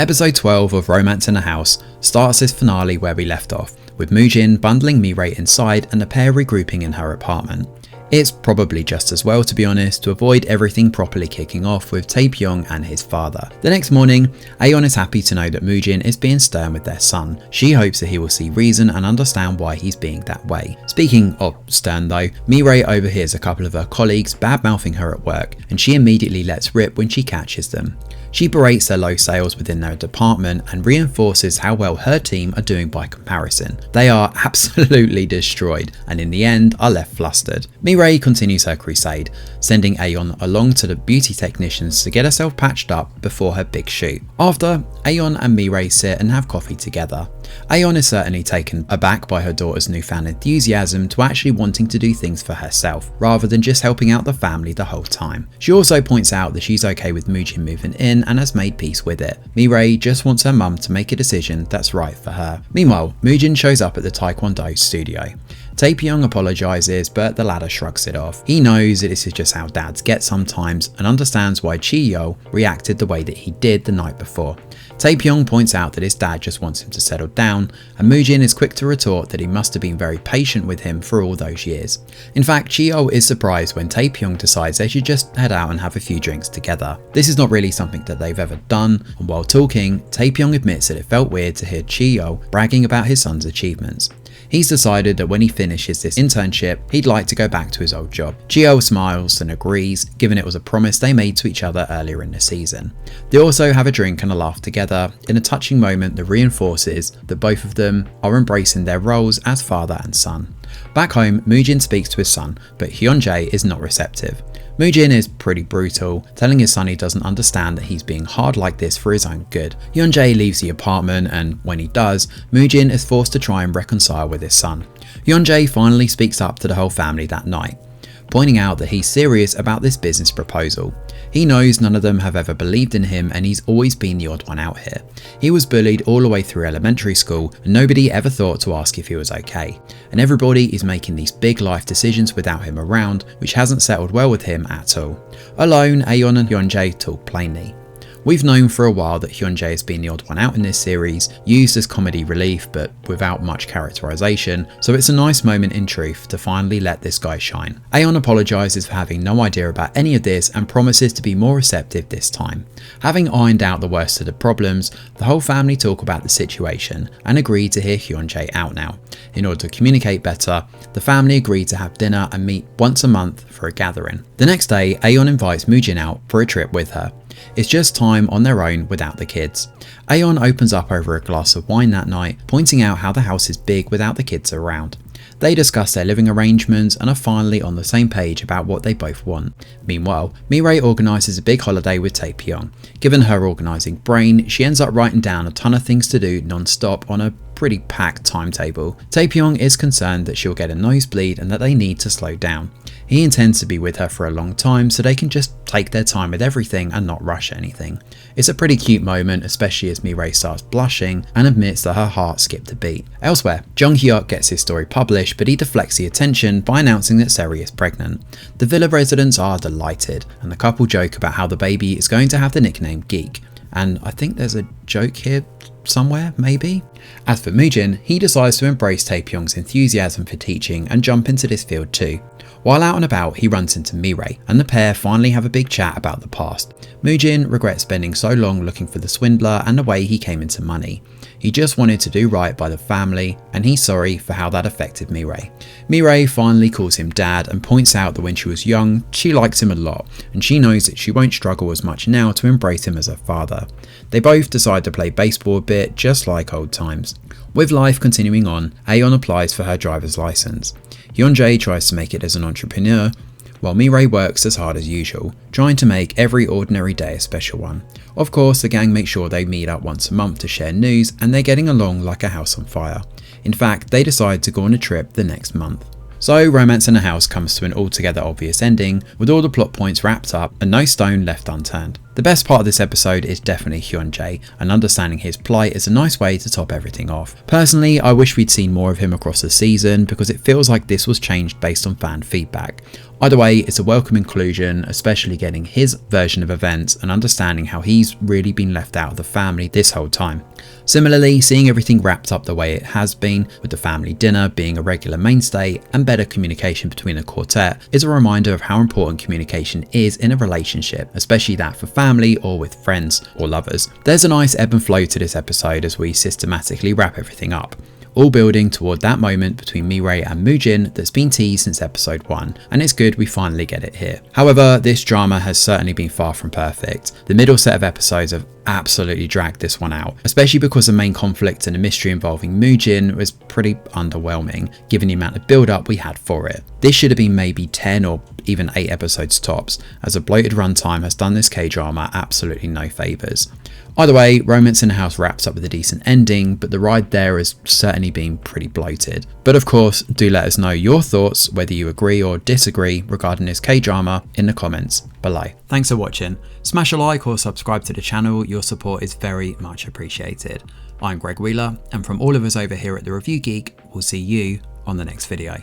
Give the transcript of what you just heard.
Episode 12 of Romance in the House starts this finale where we left off, with Moojin bundling Mirai inside and the pair regrouping in her apartment. It's probably just as well, to be honest, to avoid everything properly kicking off with Taepyeong and his father. The next morning, Aeon is happy to know that Moojin is being stern with their son. She hopes that he will see reason and understand why he's being that way. Speaking of stern though, Mirai overhears a couple of her colleagues bad-mouthing her at work, and she immediately lets rip when she catches them. She berates their low sales within their department and reinforces how well her team are doing by comparison. They are absolutely destroyed and in the end are left flustered. Mirai continues her crusade, sending Aeon along to the beauty technicians to get herself patched up before her big shoot. After, Aeon and Mirai sit and have coffee together. Aeon is certainly taken aback by her daughter's newfound enthusiasm to actually wanting to do things for herself, rather than just helping out the family the whole time. She also points out that she's okay with Moojin moving in and has made peace with it. Mirai just wants her mum to make a decision that's right for her. Meanwhile, Moojin shows up at the Taekwondo studio. Taepyeong apologises, but the latter shrugs it off. He knows that this is just how dads get sometimes and understands why Chi-Yo reacted the way that he did the night before. Taepyeong points out that his dad just wants him to settle down, and Moojin is quick to retort that he must have been very patient with him for all those years. In fact, Chi-Yo is surprised when Taepyeong decides they should just head out and have a few drinks together. This is not really something that they've ever done, and while talking, Taepyeong admits that it felt weird to hear Chi-Yo bragging about his son's achievements. He's decided that when he finishes this internship, he'd like to go back to his old job. Chi-Yo smiles and agrees, given it was a promise they made to each other earlier in the season. They also have a drink and a laugh together in a touching moment that reinforces that both of them are embracing their roles as father and son. Back home, Moojin speaks to his son, but Hyunjae is not receptive. Moojin is pretty brutal, telling his son he doesn't understand that he's being hard like this for his own good. Hyunjae leaves the apartment and when he does, Moojin is forced to try and reconcile with his son. Hyunjae finally speaks up to the whole family that night, pointing out that he's serious about this business proposal. He knows none of them have ever believed in him and he's always been the odd one out here. He was bullied all the way through elementary school and nobody ever thought to ask if he was okay. And everybody is making these big life decisions without him around, which hasn't settled well with him at all. Alone, Aeon and Hyunjae talk plainly. We've known for a while that Hyunjae has been the odd one out in this series, used as comedy relief but without much characterization, so it's a nice moment in truth to finally let this guy shine. Aeon apologises for having no idea about any of this and promises to be more receptive this time. Having ironed out the worst of the problems, the whole family talk about the situation and agree to hear Hyunjae out now. In order to communicate better, the family agree to have dinner and meet once a month for a gathering. The next day, Aeon invites Moojin out for a trip with her. It's just time on their own without the kids. Aeon opens up over a glass of wine that night, pointing out how the house is big without the kids around. They discuss their living arrangements and are finally on the same page about what they both want. Meanwhile, Mirai organises a big holiday with Taepyeong. Given her organising brain, she ends up writing down a ton of things to do non-stop on a pretty packed timetable. Taepyeong is concerned that she'll get a nosebleed and that they need to slow down. He intends to be with her for a long time so they can just take their time with everything and not rush anything. It's a pretty cute moment, especially as Mirai starts blushing and admits that her heart skipped a beat. Elsewhere, Jung Hyuk gets his story published, but he deflects the attention by announcing that Seri is pregnant. The villa residents are delighted, and the couple joke about how the baby is going to have the nickname Geek. And I think there's a joke here somewhere, maybe? As for Moojin, he decides to embrace Taepyeong's enthusiasm for teaching and jump into this field too. While out and about, he runs into Mirai, and the pair finally have a big chat about the past. Moojin regrets spending so long looking for the swindler and the way he came into money. He just wanted to do right by the family, and he's sorry for how that affected Mirai. Mirai finally calls him dad and points out that when she was young, she likes him a lot, and she knows that she won't struggle as much now to embrace him as her father. They both decide to play baseball a bit, just like old times. With life continuing on, Aeon applies for her driver's license. Hyunjae tries to make it as an entrepreneur, while Mirai works as hard as usual, trying to make every ordinary day a special one. Of course, the gang make sure they meet up once a month to share news, and they're getting along like a house on fire. In fact, they decide to go on a trip the next month. So Romance in a House comes to an altogether obvious ending, with all the plot points wrapped up and no stone left unturned. The best part of this episode is definitely Hyun-jae, and understanding his plight is a nice way to top everything off. Personally, I wish we'd seen more of him across the season because it feels like this was changed based on fan feedback. Either way, it's a welcome inclusion, especially getting his version of events and understanding how he's really been left out of the family this whole time. Similarly, seeing everything wrapped up the way it has been, with the family dinner being a regular mainstay and better communication between the quartet, is a reminder of how important communication is in a relationship, especially that for family or with friends or lovers. There's a nice ebb and flow to this episode as we systematically wrap everything up, all building toward that moment between Mirai and Moojin that's been teased since episode 1, and it's good we finally get it here. However, this drama has certainly been far from perfect. The middle set of episodes have absolutely dragged this one out, especially because the main conflict and the mystery involving Moojin was pretty underwhelming given the amount of build up we had for it. This should have been maybe 10 or even 8 episodes tops, as a bloated runtime has done this K-drama absolutely no favours. Either way, Romance in a House wraps up with a decent ending, but the ride there has certainly been pretty bloated. But of course, do let us know your thoughts, whether you agree or disagree regarding this K-drama, in the comments below. Thanks for watching. Smash a like or subscribe to the channel, your support is very much appreciated. I'm Greg Wheeler, and from all of us over here at The Review Geek, we'll see you on the next video.